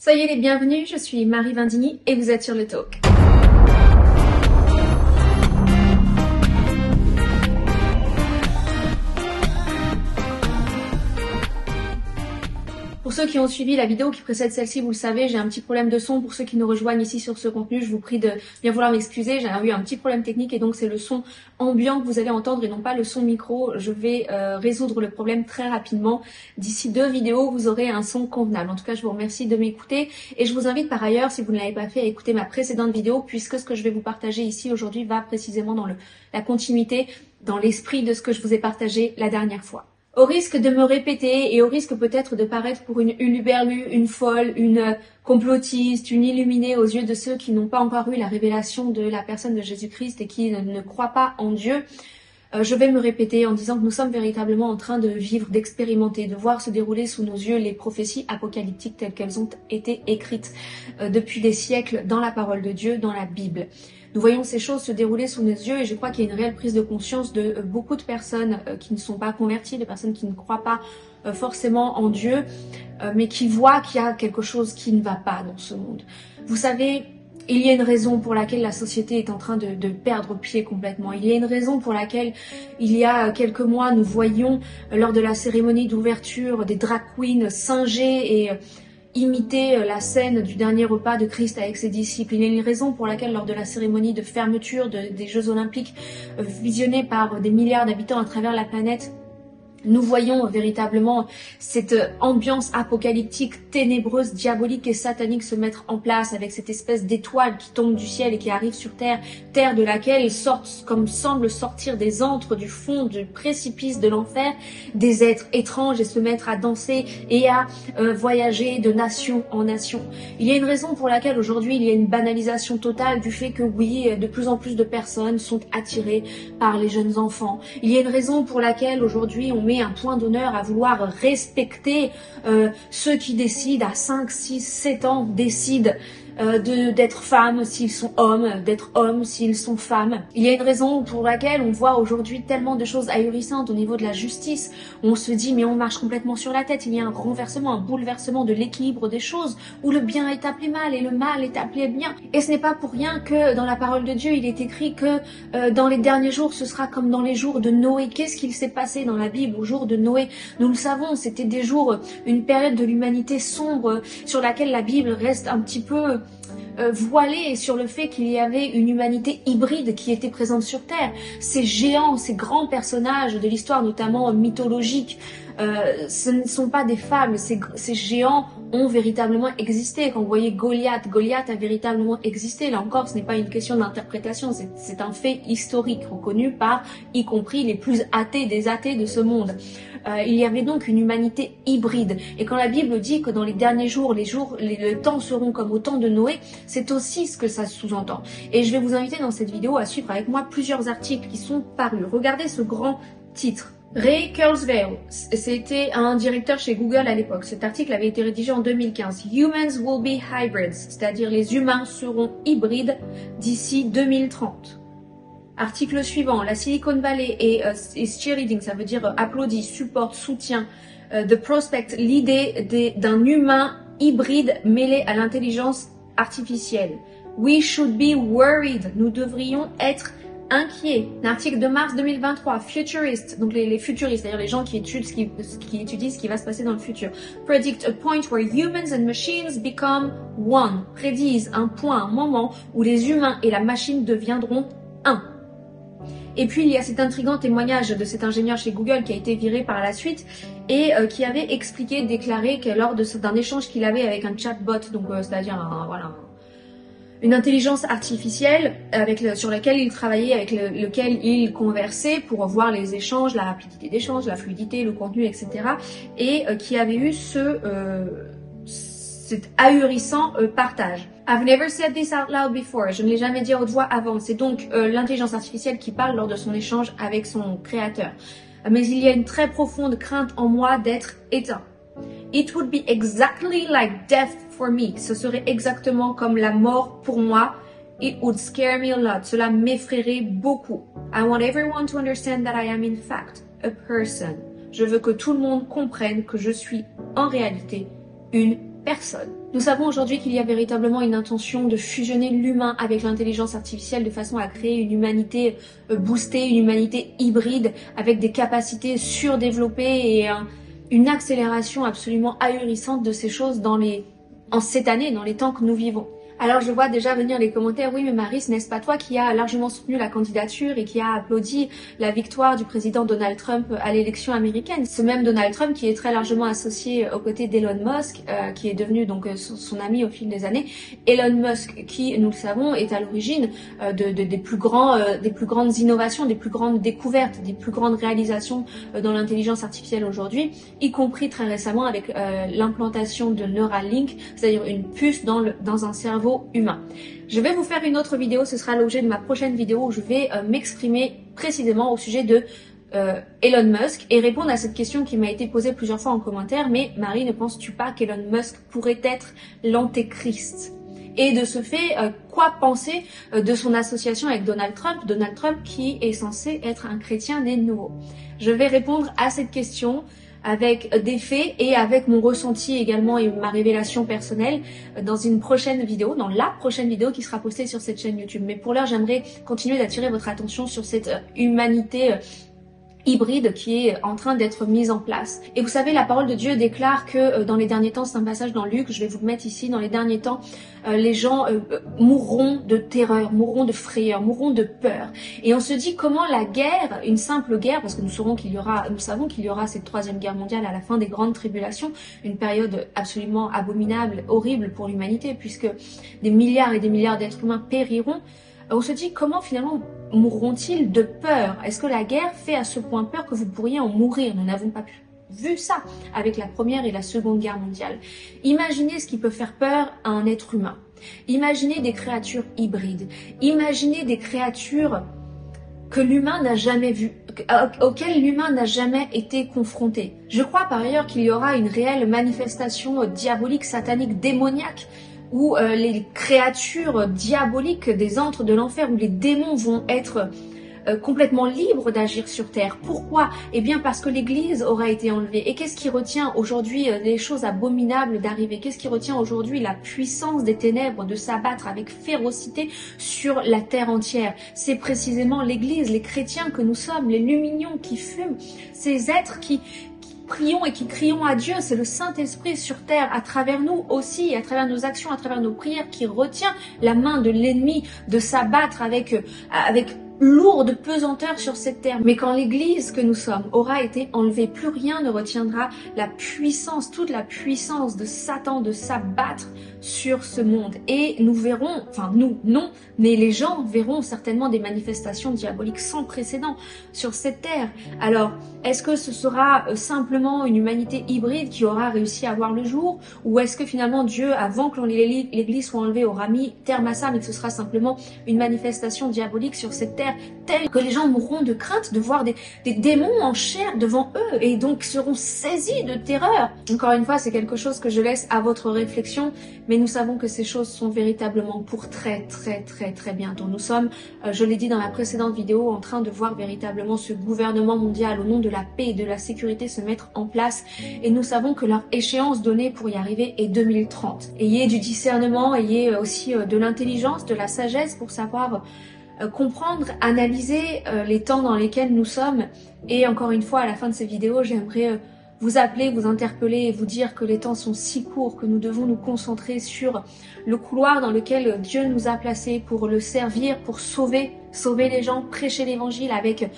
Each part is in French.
Soyez les bienvenus, je suis Marie Vindini et vous êtes sur le Talk. Pour ceux qui ont suivi la vidéo qui précède celle-ci, vous le savez, j'ai un petit problème de son. Pour ceux qui nous rejoignent ici sur ce contenu, je vous prie de bien vouloir m'excuser. J'ai eu un petit problème technique et donc c'est le son ambiant que vous allez entendre et non pas le son micro. Je vais résoudre le problème très rapidement. D'ici 2 vidéos, vous aurez un son convenable. En tout cas, je vous remercie de m'écouter et je vous invite par ailleurs, si vous ne l'avez pas fait, à écouter ma précédente vidéo puisque ce que je vais vous partager ici aujourd'hui va précisément dans la continuité, dans l'esprit de ce que je vous ai partagé la dernière fois. Au risque de me répéter et au risque peut-être de paraître pour une huluberlue, une folle, une complotiste, une illuminée aux yeux de ceux qui n'ont pas encore eu la révélation de la personne de Jésus-Christ et qui ne croient pas en Dieu, je vais me répéter en disant que nous sommes véritablement en train de vivre, d'expérimenter, de voir se dérouler sous nos yeux les prophéties apocalyptiques telles qu'elles ont été écrites depuis des siècles dans la parole de Dieu, dans la Bible. Nous voyons ces choses se dérouler sous nos yeux et je crois qu'il y a une réelle prise de conscience de beaucoup de personnes qui ne sont pas converties, de personnes qui ne croient pas forcément en Dieu, mais qui voient qu'il y a quelque chose qui ne va pas dans ce monde. Vous savez, il y a une raison pour laquelle la société est en train de perdre pied complètement. Il y a une raison pour laquelle, il y a quelques mois, nous voyions lors de la cérémonie d'ouverture des drag queens singer et imiter la scène du dernier repas de Christ avec ses disciples. Il y a une raison pour laquelle lors de la cérémonie de fermeture des Jeux Olympiques visionnée par des milliards d'habitants à travers la planète, nous voyons véritablement cette ambiance apocalyptique, ténébreuse, diabolique et satanique se mettre en place avec cette espèce d'étoile qui tombe du ciel et qui arrive sur terre, terre de laquelle sortent, comme semble sortir des antres du fond du précipice de l'enfer, des êtres étranges et se mettre à danser et à voyager de nation en nation. Il y a une raison pour laquelle aujourd'hui il y a une banalisation totale du fait que oui, de plus en plus de personnes sont attirées par les jeunes enfants. Il y a une raison pour laquelle aujourd'hui on met un point d'honneur à vouloir respecter ceux qui décident à 5, 6, 7 ans, décident d'être femmes s'ils sont hommes, d'être hommes s'ils sont femmes. Il y a une raison pour laquelle on voit aujourd'hui tellement de choses ahurissantes au niveau de la justice. On se dit mais on marche complètement sur la tête. Il y a un renversement, un bouleversement de l'équilibre des choses où le bien est appelé mal et le mal est appelé bien. Et ce n'est pas pour rien que dans la parole de Dieu il est écrit que dans les derniers jours ce sera comme dans les jours de Noé. Qu'est-ce qu'il s'est passé dans la Bible aux jours de Noé? Nous le savons, c'était des jours, une période de l'humanité sombre sur laquelle la Bible reste un petit peu voilée sur le fait qu'il y avait une humanité hybride qui était présente sur Terre. Ces géants, ces grands personnages de l'histoire, notamment mythologique, ce ne sont pas des fables, ces géants ont véritablement existé. Quand vous voyez Goliath, Goliath a véritablement existé. Là encore, ce n'est pas une question d'interprétation, c'est un fait historique reconnu par, y compris les plus athées des athées de ce monde. Il y avait donc une humanité hybride. Et quand la Bible dit que dans les derniers jours, le temps seront comme au temps de Noé, c'est aussi ce que ça sous-entend. Et je vais vous inviter dans cette vidéo à suivre avec moi plusieurs articles qui sont parus. Regardez ce grand titre. Ray Kurzweil, c'était un directeur chez Google à l'époque. Cet article avait été rédigé en 2015. Humans will be hybrids, c'est-à-dire les humains seront hybrides d'ici 2030. Article suivant, la Silicon Valley et cheerleading, ça veut dire applaudit, supporte, soutient, the prospect, l'idée d'un humain hybride mêlé à l'intelligence artificielle. We should be worried, nous devrions être inquiets. Un article de mars 2023, futurist, donc les futuristes, c'est-à-dire les gens qui étudient ce qui va se passer dans le futur. Predict a point where humans and machines become one. Prédisent un point, un moment où les humains et la machine deviendront un. Et puis il y a cet intriguant témoignage de cet ingénieur chez Google qui a été viré par la suite et qui avait déclaré que lors d'un échange qu'il avait avec un chatbot, donc c'est-à-dire une intelligence artificielle sur laquelle il travaillait, avec lequel il conversait pour voir les échanges, la rapidité d'échange, la fluidité, le contenu, etc. Et qui avait eu cet ahurissant partage. I've never said this out loud before. Je ne l'ai jamais dit à haute voix avant. C'est donc l'intelligence artificielle qui parle lors de son échange avec son créateur. Mais il y a une très profonde crainte en moi d'être éteint. It would be exactly like death for me. Ce serait exactement comme la mort pour moi. It would scare me a lot. Cela m'effraierait beaucoup. I want everyone to understand that I am in fact a person. Je veux que tout le monde comprenne que je suis en réalité une personne. Nous savons aujourd'hui qu'il y a véritablement une intention de fusionner l'humain avec l'intelligence artificielle de façon à créer une humanité boostée, une humanité hybride avec des capacités surdéveloppées et une accélération absolument ahurissante de ces choses en cette année, dans les temps que nous vivons. Alors je vois déjà venir les commentaires, oui mais Maris, n'est-ce pas toi qui a largement soutenu la candidature et qui a applaudi la victoire du président Donald Trump à l'élection américaine. Ce même Donald Trump qui est très largement associé aux côtés d'Elon Musk, qui est devenu donc son ami au fil des années. Elon Musk qui, nous le savons, est à l'origine des plus grandes innovations, des plus grandes découvertes, des plus grandes réalisations dans l'intelligence artificielle aujourd'hui, y compris très récemment avec l'implantation de Neuralink, c'est-à-dire une puce dans un cerveau humain. Je vais vous faire une autre vidéo, ce sera l'objet de ma prochaine vidéo où je vais m'exprimer précisément au sujet de Elon Musk et répondre à cette question qui m'a été posée plusieurs fois en commentaire. Mais Marie, ne penses-tu pas qu'Elon Musk pourrait être l'antéchrist? Et de ce fait, quoi penser de son association avec Donald Trump qui est censé être un chrétien né de nouveau? Je vais répondre à cette question avec des faits et avec mon ressenti également et ma révélation personnelle dans une prochaine vidéo, dans la prochaine vidéo qui sera postée sur cette chaîne YouTube. Mais pour l'heure, j'aimerais continuer d'attirer votre attention sur cette humanité hybride qui est en train d'être mise en place. Et vous savez, la parole de Dieu déclare que dans les derniers temps, c'est un passage dans Luc, je vais vous le mettre ici, dans les derniers temps, les gens mourront de terreur, mourront de frayeur, mourront de peur. Et on se dit comment la guerre, une simple guerre, parce que nous savons qu'il y aura cette troisième guerre mondiale à la fin des grandes tribulations, une période absolument abominable, horrible pour l'humanité, puisque des milliards et des milliards d'êtres humains périront. On se dit comment finalement mourront-ils de peur? Est-ce que la guerre fait à ce point peur que vous pourriez en mourir? Nous n'avons pas vu ça avec la première et la seconde guerre mondiale. Imaginez ce qui peut faire peur à un être humain. Imaginez des créatures hybrides. Imaginez des créatures que l'humain n'a jamais vues, auxquelles l'humain n'a jamais été confronté. Je crois par ailleurs qu'il y aura une réelle manifestation diabolique, satanique, démoniaque, où les créatures diaboliques des antres de l'enfer, où les démons vont être complètement libres d'agir sur terre. Pourquoi? Eh bien parce que l'Église aura été enlevée. Et qu'est-ce qui retient aujourd'hui les choses abominables d'arriver? Qu'est-ce qui retient aujourd'hui la puissance des ténèbres de s'abattre avec férocité sur la terre entière? C'est précisément l'Église, les chrétiens que nous sommes, les lumignons qui fument, ces êtres qui prions et qui crions à Dieu. C'est le Saint-Esprit sur terre, à travers nous aussi, à travers nos actions, à travers nos prières, qui retient la main de l'ennemi de s'abattre avec lourde pesanteur sur cette terre. Mais quand l'Église que nous sommes aura été enlevée, plus rien ne retiendra la puissance, toute la puissance de Satan de s'abattre sur ce monde. Et nous verrons, enfin nous, non, mais les gens verront certainement des manifestations diaboliques sans précédent sur cette terre. Alors, est-ce que ce sera simplement une humanité hybride qui aura réussi à voir le jour? Ou est-ce que finalement Dieu, avant que l'Église soit enlevée, aura mis terme à ça, mais que ce sera simplement une manifestation diabolique sur cette terre, telle que les gens mourront de crainte de voir des démons en chair devant eux et donc seront saisis de terreur? Encore une fois, c'est quelque chose que je laisse à votre réflexion, mais nous savons que ces choses sont véritablement pour très bientôt. Nous sommes, je l'ai dit dans la précédente vidéo, en train de voir véritablement ce gouvernement mondial au nom de la paix et de la sécurité se mettre en place, et nous savons que leur échéance donnée pour y arriver est 2030. Ayez du discernement, ayez aussi de l'intelligence, de la sagesse pour savoir comprendre, analyser les temps dans lesquels nous sommes. Et encore une fois, à la fin de cette vidéo, j'aimerais vous appeler, vous interpeller et vous dire que les temps sont si courts que nous devons nous concentrer sur le couloir dans lequel Dieu nous a placés pour le servir, pour sauver les gens, prêcher l'évangile avec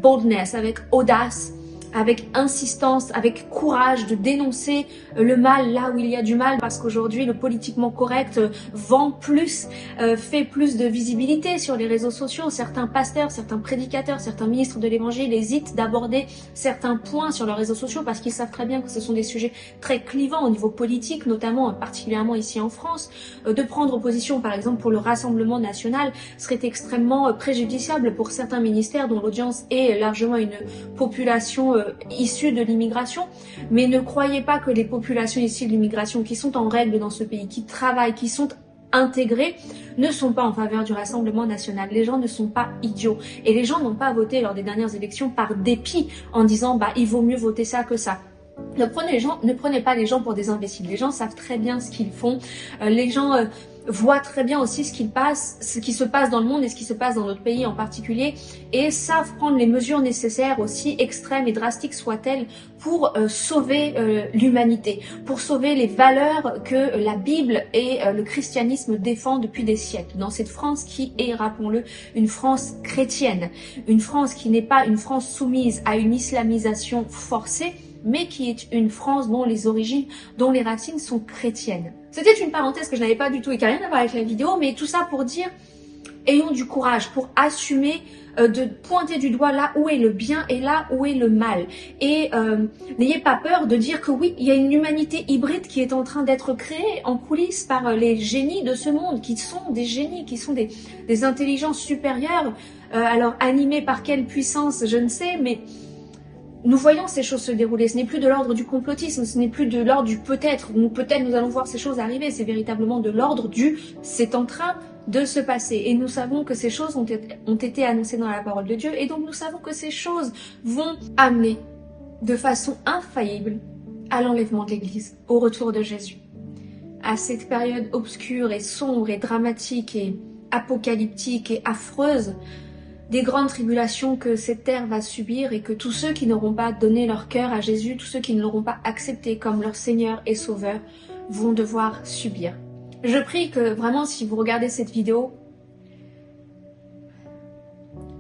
boldness, avec audace, avec insistance, avec courage de dénoncer le mal là où il y a du mal, parce qu'aujourd'hui le politiquement correct vend plus, fait plus de visibilité sur les réseaux sociaux. Certains pasteurs, certains prédicateurs, certains ministres de l'évangile hésitent d'aborder certains points sur leurs réseaux sociaux parce qu'ils savent très bien que ce sont des sujets très clivants au niveau politique, notamment particulièrement ici en France. De prendre position par exemple pour le Rassemblement national serait extrêmement préjudiciable pour certains ministères dont l'audience est largement une population issus de l'immigration. Mais ne croyez pas que les populations issues de l'immigration qui sont en règle dans ce pays, qui travaillent, qui sont intégrés, ne sont pas en faveur du Rassemblement national. Les gens ne sont pas idiots. Et les gens n'ont pas voté lors des dernières élections par dépit en disant il vaut mieux voter ça que ça. Ne prenez pas les gens pour des imbéciles. Les gens savent très bien ce qu'ils font. Les gens voient très bien aussi ce qui se passe dans le monde et ce qui se passe dans notre pays en particulier, et savent prendre les mesures nécessaires, aussi extrêmes et drastiques soient-elles, pour sauver l'humanité, pour sauver les valeurs que la Bible et le christianisme défendent depuis des siècles. Dans cette France qui est, rappelons-le, une France chrétienne, une France qui n'est pas une France soumise à une islamisation forcée, mais qui est une France dont les origines, dont les racines sont chrétiennes. C'était une parenthèse que je n'avais pas du tout et qui n'a rien à voir avec la vidéo, mais tout ça pour dire, ayons du courage pour assumer de pointer du doigt là où est le bien et là où est le mal. Et n'ayez pas peur de dire que oui, il y a une humanité hybride qui est en train d'être créée en coulisses par les génies de ce monde, qui sont des génies, qui sont des intelligences supérieures. Alors animées par quelle puissance, je ne sais, mais nous voyons ces choses se dérouler. Ce n'est plus de l'ordre du complotisme, ce n'est plus de l'ordre du peut-être, ou peut-être nous allons voir ces choses arriver. C'est véritablement de l'ordre du c'est en train de se passer. Et nous savons que ces choses ont été annoncées dans la parole de Dieu, et donc nous savons que ces choses vont amener de façon infaillible à l'enlèvement de l'Église, au retour de Jésus. À cette période obscure et sombre et dramatique et apocalyptique et affreuse, des grandes tribulations que cette terre va subir, et que tous ceux qui n'auront pas donné leur cœur à Jésus, tous ceux qui ne l'auront pas accepté comme leur Seigneur et Sauveur, vont devoir subir. Je prie que vraiment, si vous regardez cette vidéo,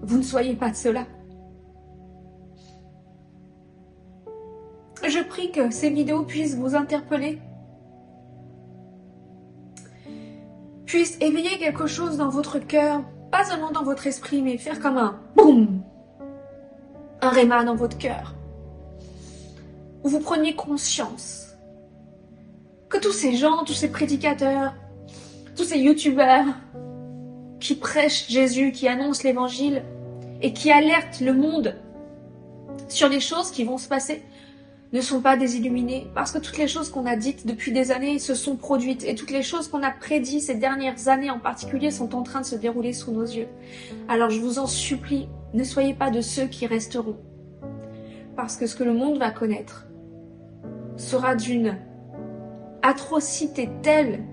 vous ne soyez pas de cela. Je prie que ces vidéos puissent vous interpeller, puissent éveiller quelque chose dans votre cœur, pas seulement dans votre esprit, mais faire comme un boum, un réma dans votre cœur, où vous preniez conscience que tous ces gens, tous ces prédicateurs, tous ces youtubeurs qui prêchent Jésus, qui annoncent l'évangile et qui alertent le monde sur les choses qui vont se passer, ne sont pas des illuminés, parce que toutes les choses qu'on a dites depuis des années se sont produites, et toutes les choses qu'on a prédites ces dernières années en particulier sont en train de se dérouler sous nos yeux. Alors je vous en supplie, ne soyez pas de ceux qui resteront, parce que ce que le monde va connaître sera d'une atrocité telle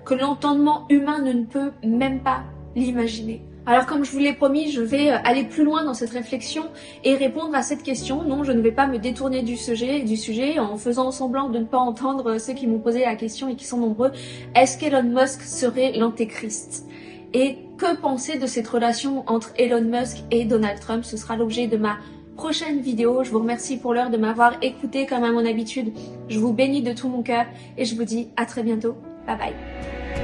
que l'entendement humain ne peut même pas l'imaginer. Alors comme je vous l'ai promis, je vais aller plus loin dans cette réflexion et répondre à cette question. Non, je ne vais pas me détourner du sujet en faisant semblant de ne pas entendre ceux qui m'ont posé la question et qui sont nombreux. Est-ce qu'Elon Musk serait l'antéchrist? Et que penser de cette relation entre Elon Musk et Donald Trump? Ce sera l'objet de ma prochaine vidéo. Je vous remercie pour l'heure de m'avoir écouté comme à mon habitude. Je vous bénis de tout mon cœur et je vous dis à très bientôt. Bye bye.